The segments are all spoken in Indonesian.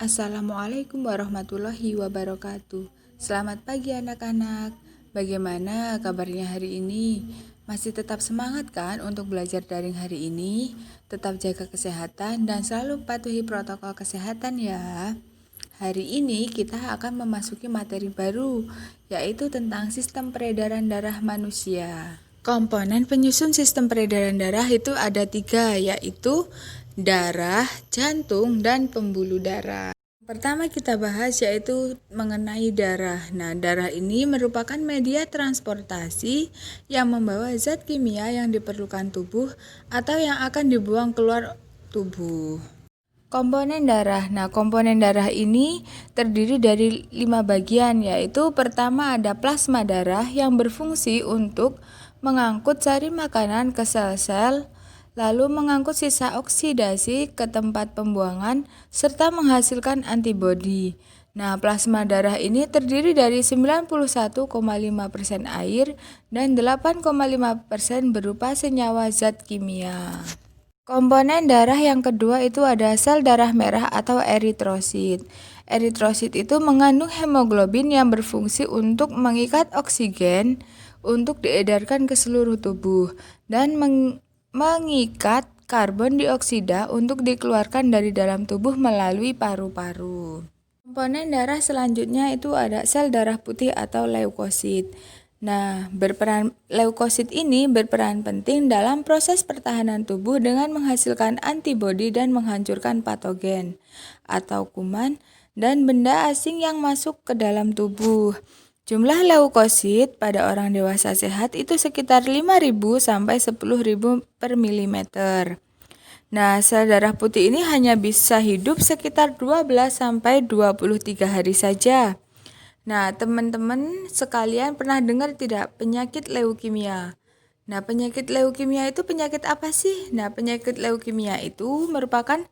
Assalamualaikum warahmatullahi wabarakatuh. Selamat pagi anak-anak. Bagaimana kabarnya hari ini? Masih tetap semangat kan untuk belajar daring hari ini? Tetap jaga kesehatan dan selalu patuhi protokol kesehatan ya. Hari ini kita akan memasuki materi baru, yaitu tentang sistem peredaran darah manusia. Komponen penyusun sistem peredaran darah itu ada 3, yaitu darah, jantung, dan pembuluh darah. Pertama kita bahas yaitu mengenai darah. Nah, darah ini merupakan media transportasi yang membawa zat kimia yang diperlukan tubuh atau yang akan dibuang keluar tubuh. Komponen darah. Nah, komponen darah ini terdiri dari 5 bagian, yaitu pertama ada plasma darah yang berfungsi untuk mengangkut sari makanan ke sel-sel, lalu mengangkut sisa oksidasi ke tempat pembuangan, serta menghasilkan antibodi. Nah, plasma darah ini terdiri dari 91,5% air dan 8,5% berupa senyawa zat kimia. Komponen darah yang kedua itu ada sel darah merah atau eritrosit. Eritrosit itu mengandung hemoglobin yang berfungsi untuk mengikat oksigen untuk diedarkan ke seluruh tubuh dan mengikat karbon dioksida untuk dikeluarkan dari dalam tubuh melalui paru-paru. Komponen darah selanjutnya itu ada sel darah putih atau leukosit. Nah, leukosit ini berperan penting dalam proses pertahanan tubuh dengan menghasilkan antibodi dan menghancurkan patogen atau kuman dan benda asing yang masuk ke dalam tubuh. Jumlah leukosit pada orang dewasa sehat itu sekitar 5.000 sampai 10.000 per milimeter. Nah, sel darah putih ini hanya bisa hidup sekitar 12 sampai 23 hari saja. Nah, teman-teman sekalian pernah dengar tidak penyakit leukemia? Nah, penyakit leukemia itu penyakit apa sih? Nah, penyakit leukemia itu merupakan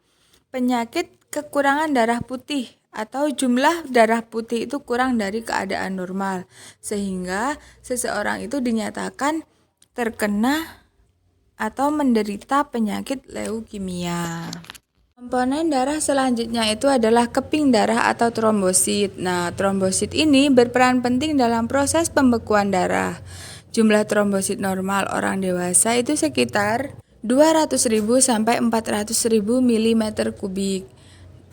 penyakit kekurangan darah putih atau jumlah darah putih itu kurang dari keadaan normal, sehingga seseorang itu dinyatakan terkena atau menderita penyakit leukemia. Komponen darah selanjutnya itu adalah keping darah atau trombosit. Nah, trombosit ini berperan penting dalam proses pembekuan darah. Jumlah trombosit normal orang dewasa itu sekitar 200.000 sampai 400.000 mm kubik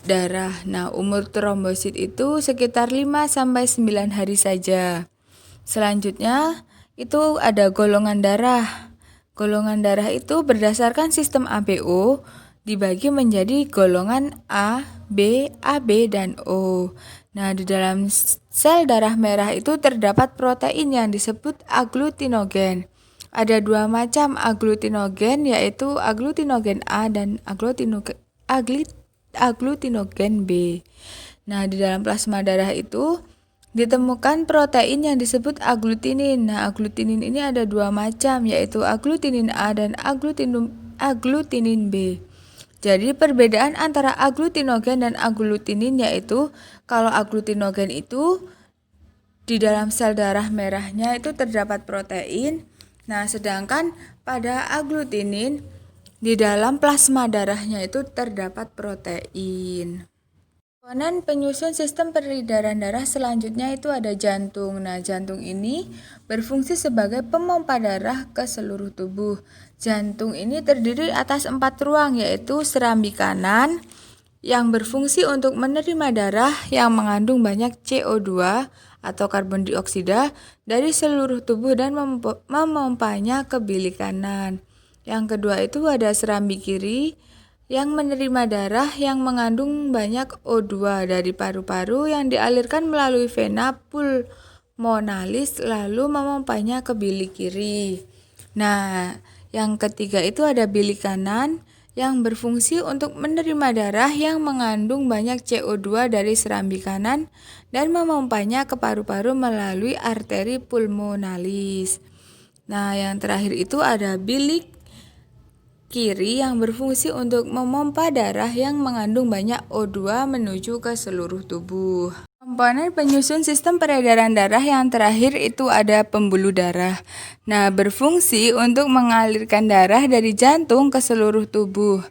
darah. Nah, umur trombosit itu sekitar 5 sampai 9 hari saja. Selanjutnya itu ada golongan darah. Golongan darah itu berdasarkan sistem ABO dibagi menjadi golongan A, B, AB, dan O. Nah, di dalam sel darah merah itu terdapat protein yang disebut aglutinogen. Ada 2 macam aglutinogen, yaitu aglutinogen A dan aglutinogen B. Nah, di dalam plasma darah itu ditemukan protein yang disebut aglutinin. Nah, aglutinin ini ada 2 macam, yaitu aglutinin A dan aglutinin B. Jadi perbedaan antara aglutinogen dan aglutinin yaitu kalau aglutinogen itu di dalam sel darah merahnya itu terdapat protein. Nah, sedangkan pada aglutinin di dalam plasma darahnya itu terdapat protein. Komponen penyusun sistem peredaran darah selanjutnya itu ada jantung. Nah, jantung ini berfungsi sebagai pemompa darah ke seluruh tubuh. Jantung ini terdiri atas 4 ruang, yaitu serambi kanan yang berfungsi untuk menerima darah yang mengandung banyak CO2 atau karbon dioksida dari seluruh tubuh dan memompanya ke bilik kanan. Yang kedua itu ada serambi kiri yang menerima darah yang mengandung banyak O2 dari paru-paru yang dialirkan melalui vena pulmonalis lalu memompanya ke bilik kiri. Nah, yang ketiga itu ada bilik kanan yang berfungsi untuk menerima darah yang mengandung banyak CO2 dari serambi kanan dan memompanya ke paru-paru melalui arteri pulmonalis. Nah, yang terakhir itu ada bilik kiri yang berfungsi untuk memompa darah yang mengandung banyak O2 menuju ke seluruh tubuh. Komponen penyusun sistem peredaran darah yang terakhir itu ada pembuluh darah. Nah, berfungsi untuk mengalirkan darah dari jantung ke seluruh tubuh.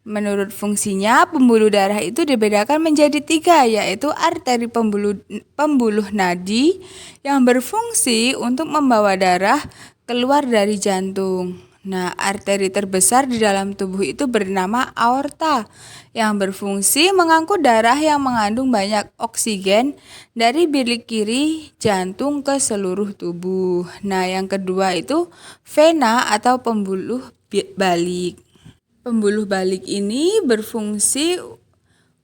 Menurut fungsinya, pembuluh darah itu dibedakan menjadi 3, yaitu arteri pembuluh nadi yang berfungsi untuk membawa darah keluar dari jantung. Nah, arteri terbesar di dalam tubuh itu bernama aorta, yang berfungsi mengangkut darah yang mengandung banyak oksigen dari bilik kiri jantung ke seluruh tubuh. Nah, yang kedua itu vena atau pembuluh balik. Pembuluh balik ini berfungsi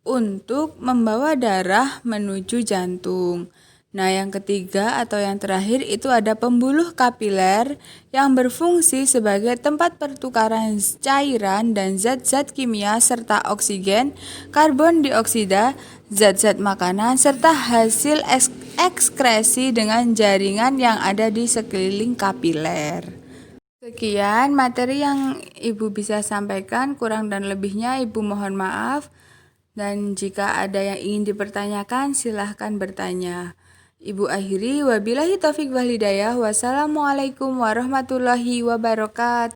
untuk membawa darah menuju jantung. Nah, yang ketiga atau yang terakhir itu ada pembuluh kapiler yang berfungsi sebagai tempat pertukaran cairan dan zat-zat kimia serta oksigen, karbon dioksida, zat-zat makanan, serta hasil ekskresi dengan jaringan yang ada di sekeliling kapiler. Sekian materi yang Ibu bisa sampaikan, kurang dan lebihnya Ibu mohon maaf. Dan jika ada yang ingin dipertanyakan, silahkan bertanya. Ibu akhiri, wabillahi taufik wal hidayah. Wassalamualaikum warahmatullahi wabarakatuh.